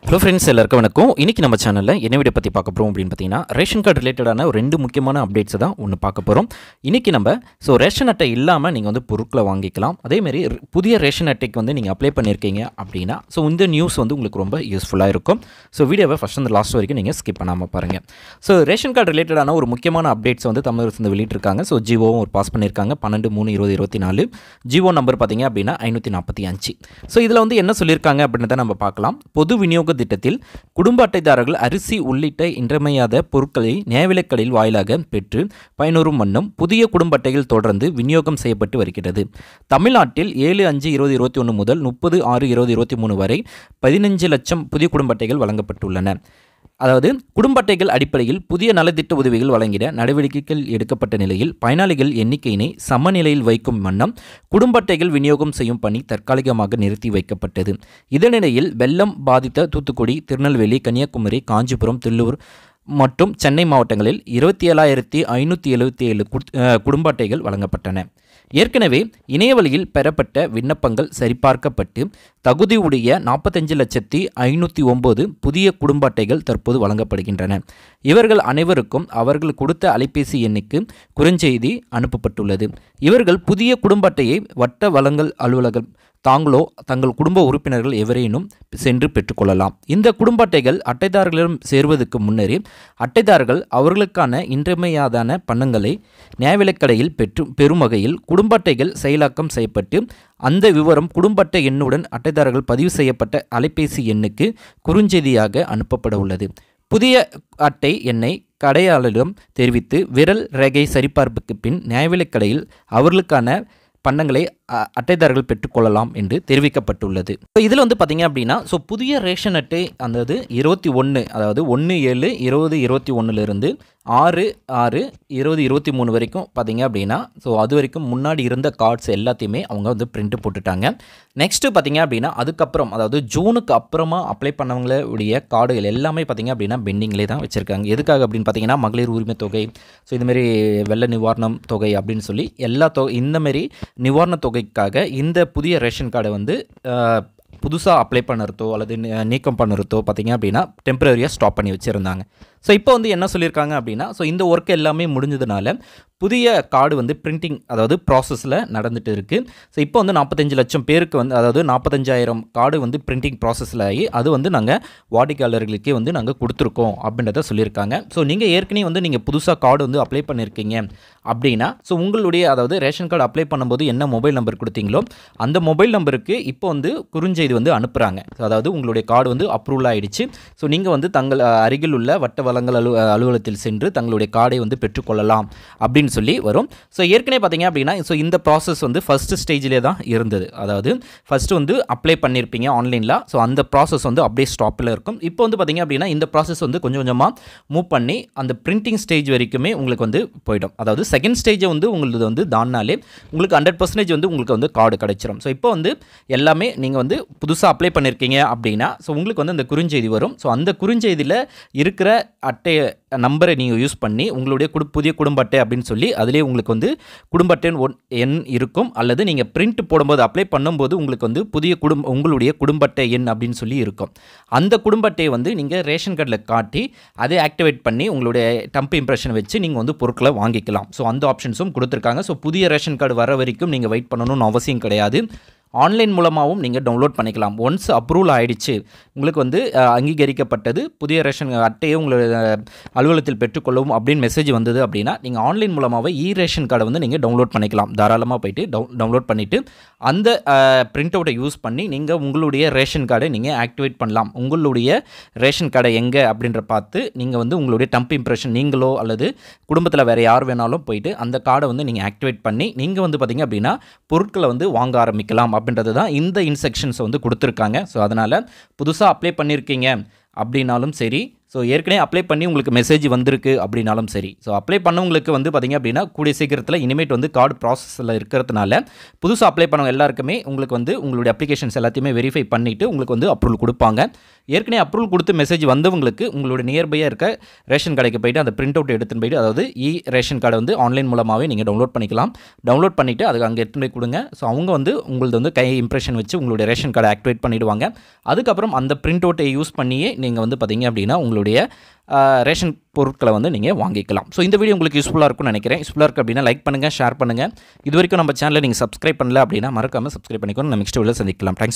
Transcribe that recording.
Hello friends, எல்லாருக்கும் வணக்கம். இன்றைக்கி நம்ம சேனலில் என்ன வீடியோ பற்றி பார்க்க போகிறோம் அப்படின்னு பார்த்தீங்கன்னா, ரேஷன் கார்டு ரிலேட்டடான ஒரு 2 முக்கியமான அப்டேட்ஸ் தான் ஒன்று பார்க்க போகிறோம். இன்றைக்கி நம்ம ரேஷன் அட்டை இல்லாமல் நீங்கள் வந்து பொருட்களை வாங்கிக்கலாம். அதேமாரி புதிய ரேஷன் அட்டைக்கு வந்து நீங்கள் அப்ளை பண்ணியிருக்கீங்க அப்படின்னா இந்த நியூஸ் வந்து உங்களுக்கு ரொம்ப யூஸ்ஃபுல்லாக இருக்கும். வீடியோவை ஃபஸ்ட் அந்த லாஸ்ட் வரைக்கும் நீங்கள் ஸ்கிப் பண்ணாமல் பாருங்கள். ரேஷன் கார்டு ரிலேட்டடான ஒரு முக்கியமான அப்டேட்ஸ் வந்து தமிழக அரசு வந்து வெளியிட்டிருக்காங்க. ஜிஓவும் ஒரு பாஸ் பண்ணியிருக்காங்க 12/3/2024. ஜிஓ நம்பர் பார்த்தீங்க அப்படின்னா 545. இதில் வந்து என்ன சொல்லியிருக்காங்க அப்படின்றத நம்ம பார்க்கலாம். பொது விநியோக திட்டத்தில் குடும்ப அட்டைதாரர்கள் அரிசி உள்ளிட்ட இன்றியமையாத பொருட்களை நியாய விலைக் கடையில் வாயிலாக பெற்று பயனுறும் வண்ணம் புதிய குடும்ப அட்டைகள் தொடர்ந்து விநியோகம் செய்யப்பட்டு வருகிறது. தமிழ்நாட்டில் 7/5/2021 முதல் 30/6/2023 வரை 15 லட்சம் புதிய குடும்ப அட்டைகள் வழங்கப்பட்டுள்ளன. அதாவது குடும்ப அட்டைகள் அடிப்படையில் புதிய நலத்திட்ட உதவிகள் வழங்கிட நடவடிக்கைகள் எடுக்கப்பட்ட நிலையில் பயனாளிகள் எண்ணிக்கையினை சமநிலையில் வைக்கும் வண்ணம் குடும்ப அட்டைகள் விநியோகம் செய்யும் பணி தற்காலிகமாக நிறுத்தி வைக்கப்பட்டது. இதனிடையில் வெள்ளம் பாதித்த தூத்துக்குடி, திருநெல்வேலி, கன்னியாகுமரி, காஞ்சிபுரம், தில்லூர் மற்றும் சென்னை மாவட்டங்களில் 27,577 குடும்ப அட்டைகள் வழங்கப்பட்டன. ஏற்கனவே இணையவழியில் பெறப்பட்ட விண்ணப்பங்கள் சரிபார்க்கப்பட்டு தகுதியுடைய 45,509 புதிய குடும்ப அட்டைகள் தற்போது வழங்கப்படுகின்றன. இவர்கள் அனைவருக்கும் அவர்கள் கொடுத்த அலைபேசி எண்ணுக்கு குறுஞ்செய்தி அனுப்பப்பட்டுள்ளது. இவர்கள் புதிய குடும்ப அட்டையை வட்ட வழங்கல் அலுவலகம் தாங்களோ தங்கள் குடும்ப உறுப்பினர்கள் எவரேனும் சென்று பெற்றுக்கொள்ளலாம். இந்த குடும்ப அட்டைகள் அட்டைதாரர்களிடம் சேருவதற்கு முன்னரே அட்டைதாரர்கள் அவர்களுக்கான இன்றியமையாதான பணங்களை நியாய விலைக் கடையில் பெறும் வகையில் குடும்ப அட்டைகள் செயலாக்கம் செய்யப்பட்டு அந்த விவரம் குடும்ப அட்டை எண்ணுடன் அட்டைதாரர்கள் பதிவு செய்யப்பட்ட அலைபேசி எண்ணுக்கு குறுஞ்செய்தியாக அனுப்பப்பட உள்ளது. புதிய அட்டை எண்ணை கடையாளரிடம் தெரிவித்து விரல் ரேகை சரிபார்ப்புக்கு பின் நியாய விலைக் கடையில் அவர்களுக்கான பண்டங்களை அட்டைதாரர்கள் பெற்றுக்கொள்ளலாம் என்று தெரிவிக்கப்பட்டுள்ளது. இதில் வந்து பார்த்தீங்க அப்படின்னா புதிய ரேஷன் அட்டை அந்த 21 அதாவது 1/7/2021 6/6/2023 வரைக்கும் பார்த்தீங்க அப்படின்னா அது வரைக்கும் முன்னாடி இருந்த கார்ட்ஸ் எல்லாத்தையுமே அவங்க வந்து பிரிண்ட் போட்டுட்டாங்க. நெக்ஸ்ட்டு பார்த்தீங்க அப்படின்னா அதுக்கப்புறம் அதாவது ஜூனுக்கு அப்புறமா அப்ளை பண்ணவங்களுடைய கார்டுகள் எல்லாமே பார்த்தீங்க அப்படின்னா பெண்டிங்லேயே தான் வச்சுருக்காங்க. எதுக்காக அப்படின்னு பார்த்தீங்கன்னா மகளிர் உரிமை தொகை, இதுமாரி வெள்ள நிவாரணம் தொகை அப்படின்னு சொல்லி எல்லா இந்தமாரி நிவாரண தொகைக்காக இந்த புதிய ரேஷன் கார்டை வந்து புதுசாக அப்ளை பண்ணுறதோ அல்லது நீக்கம் பண்ணுறதோ பார்த்தீங்க அப்படின்னா டெம்பரரியாக ஸ்டாப் பண்ணி வச்சுருந்தாங்க. இப்போ வந்து என்ன சொல்லியிருக்காங்க அப்படின்னா இந்த ஒர்க் எல்லாமே முடிஞ்சதுனால புதிய கார்டு வந்து பிரிண்டிங் அதாவது ப்ராசஸில் நடந்துகிட்டு இருக்குது. இப்போ வந்து 45 லட்சம் பேருக்கு வந்து அதாவது 45,000 கார்டு வந்து பிரிண்டிங் ப்ராசஸில் ஆகி அது வந்து நாங்கள் வாடிக்கையாளர்களுக்கே வந்து நாங்கள் கொடுத்துருக்கோம் அப்படின்றத சொல்லியிருக்காங்க. நீங்கள் ஏற்கனவே வந்து நீங்கள் புதுசாக கார்டு வந்து அப்ளை பண்ணியிருக்கீங்க அப்படின்னா உங்களுடைய அதாவது ரேஷன் கார்டு அப்ளை பண்ணும்போது என்ன மொபைல் நம்பர் கொடுத்தீங்களோ அந்த மொபைல் நம்பருக்கு இப்போ வந்து குறுஞ்செய்தி வந்து அனுப்புகிறாங்க. அதாவது உங்களுடைய கார்டு வந்து அப்ரூவல் ஆகிடுச்சு, நீங்கள் வந்து தங்கள் அருகில் உள்ள வட்ட வழங்கல் அலுவலகத்தில் சென்று தங்களுடைய கார்டை வந்து பெற்றுக்கொள்ளலாம் அப்படின்னு சொல்லி வரும். ஏற்கனவே பார்த்தீங்க அப்படின்னா இந்த ப்ராசஸ் வந்து ஃபஸ்ட்டு ஸ்டேஜிலே தான் இருந்தது. அதாவது ஃபஸ்ட்டு வந்து அப்ளை பண்ணியிருப்பீங்க ஆன்லைனில், அந்த ப்ராசஸ் வந்து அப்படியே ஸ்டாப்பில் இருக்கும். இப்போ வந்து பார்த்தீங்க அப்படின்னா இந்த ப்ராசஸ் வந்து கொஞ்சம் கொஞ்சமாக மூவ் பண்ணி அந்த பிரிண்டிங் ஸ்டேஜ் வரைக்குமே உங்களுக்கு வந்து போய்டும். அதாவது செகண்ட் ஸ்டேஜை வந்து உங்களுக்கு வந்து தாண்டினாலே உங்களுக்கு 100% வந்து உங்களுக்கு வந்து கார்டு கிடைச்சிரும். இப்போ வந்து எல்லாமே நீங்கள் வந்து புதுசாக அப்ளை பண்ணியிருக்கீங்க அப்படின்னா உங்களுக்கு வந்து அந்த குறுஞ்செய்தி வரும். அந்த குறுஞ்செய்தியில் இருக்கிற அட்டை நம்பரை நீங்கள் யூஸ் பண்ணி உங்களுடைய புதிய குடும்ப அட்டை அப்படின்னு சொல்லி அதிலே உங்களுக்கு வந்து குடும்ப அட்டை எண் இருக்கும். அல்லது நீங்கள் பிரிண்ட் போடும்போது அப்ளை பண்ணும்போது உங்களுக்கு வந்து உங்களுடைய குடும்ப அட்டை எண் அப்படின்னு சொல்லி இருக்கும். அந்த குடும்ப அட்டையை வந்து நீங்கள் ரேஷன் கார்டில் காட்டி அதை ஆக்டிவேட் பண்ணி உங்களுடைய டம்ப் இம்ப்ரெஷன் வச்சு நீங்கள் வந்து பொருட்களை வாங்கிக்கலாம். அந்த ஆப்ஷன்ஸும் கொடுத்துருக்காங்க. புதிய ரேஷன் கார்டு வர வரைக்கும் நீங்கள் வெயிட் பண்ணணும்னு அவசியம் கிடையாது. ஆன்லைன் மூலமாகவும் நீங்கள் டவுன்லோட் பண்ணிக்கலாம். ஒன்ஸ் அப்ரூவல் ஆகிடுச்சு, உங்களுக்கு வந்து அங்கீகரிக்கப்பட்டது, புதிய ரேஷன் அட்டையை உங்களுடைய அலுவலகத்தில் பெற்றுக்கொள்ளவும் அப்படின்னு மெசேஜ் வந்தது அப்படின்னா நீங்கள் ஆன்லைன் மூலமாகவே ரேஷன் கார்டை வந்து நீங்கள் டவுன்லோட் பண்ணிக்கலாம். தாராளமாக போய்ட்டு டவுன்லோட் பண்ணிவிட்டு அந்த பிரிண்ட் அவுட்டை யூஸ் பண்ணி நீங்கள் உங்களுடைய ரேஷன் கார்டை நீங்கள் ஆக்டிவேட் பண்ணலாம். உங்களுடைய ரேஷன் கார்டை எங்கே அப்படின்ற பார்த்து நீங்கள் வந்து உங்களுடைய டம்ப் இம்ப்ரெஷன் நீங்களோ அல்லது குடும்பத்தில் வேறு யார் வேணாலும் போயிட்டு அந்த கார்டை வந்து நீங்கள் ஆக்டிவேட் பண்ணி நீங்கள் வந்து பார்த்திங்க அப்படின்னா பொருட்களை வந்து வாங்க ஆரம்பிக்கலாம் அப்படின்றது தான் இந்த இன்ஸ்ட்ரக்ஷன்ஸ் வந்து கொடுத்துருக்காங்க. அதனால் புதுசாக அப்ளை பண்ணியிருக்கீங்க அப்படின்னாலும் சரி, ஏற்கனவே அப்ளை பண்ணி உங்களுக்கு மெசேஜ் வந்திருக்கு அப்படின்னாலும் சரி, அப்ளை பண்ணவங்களுக்கு வந்து பார்த்திங்க அப்படின்னா கூடிய சீக்கிரத்தில் இனிமேட் வந்து கார்டு ப்ராசஸில் இருக்கிறதுனால புதுசாக அப்ளை பண்ணவங்க எல்லாருக்குமே உங்களுக்கு வந்து உங்களுடைய அப்ளிகேஷன்ஸ் எல்லாத்தையுமே வெரிஃபை பண்ணிவிட்டு உங்களுக்கு வந்து அப்ரூவல் கொடுப்பாங்க. ஏற்கனவே அப்ரூவல் கொடுத்து மெசேஜ் வந்தவங்களுக்கு உங்களுடைய நியர்பையாக இருக்க ரேஷன் கடைக்கு போய்ட்டு அந்த பிரிண்ட் அவுட் எடுத்துன்னு போய்ட்டு, அதாவது ரேஷன் கார்டை வந்து ஆன்லைன் மூலமாகவே நீங்கள் டவுன்லோட் பண்ணிக்கலாம். டவுன்லோட் பண்ணிவிட்டு அதுக்கு அங்கே எடுத்துன்னு போய் கொடுங்க. ஸோ அவங்க வந்து உங்களது வந்து கை இம்ப்ரெஷன் வச்சு உங்களுடைய ரேஷன் கார்டை ஆக்டிவேட் பண்ணிவிடுவாங்க. அதுக்கப்புறம் அந்த பிரிண்ட் அவுட்டை யூஸ் பண்ணியே நீங்கள் வந்து பார்த்தீங்க அப்படின்னா உங்களுடைய ரேஷன் பொருட்களை வந்து நீங்கள் வாங்கிக்கலாம். ஸோ இந்த வீடியோ உங்களுக்கு யூஸ்ஃபுல்லாக இருக்கும்னு நினைக்கிறேன். யூஸ்ஃபுல்லாக இருக்குது அப்படின்னா லைக் பண்ணுங்கள், ஷேர் பண்ணுங்கள். இது வரைக்கும் நம்ம சேனலை நீங்கள் சப்ஸ்கிரைப் பண்ணல அப்படின்னா மறக்காமல் சப்ஸ்கிரைப் பண்ணிக்கணும். நம்ம நெக்ஸ்ட் வீடியோவில் சந்திக்கலாம். தேங்க்ஸ்.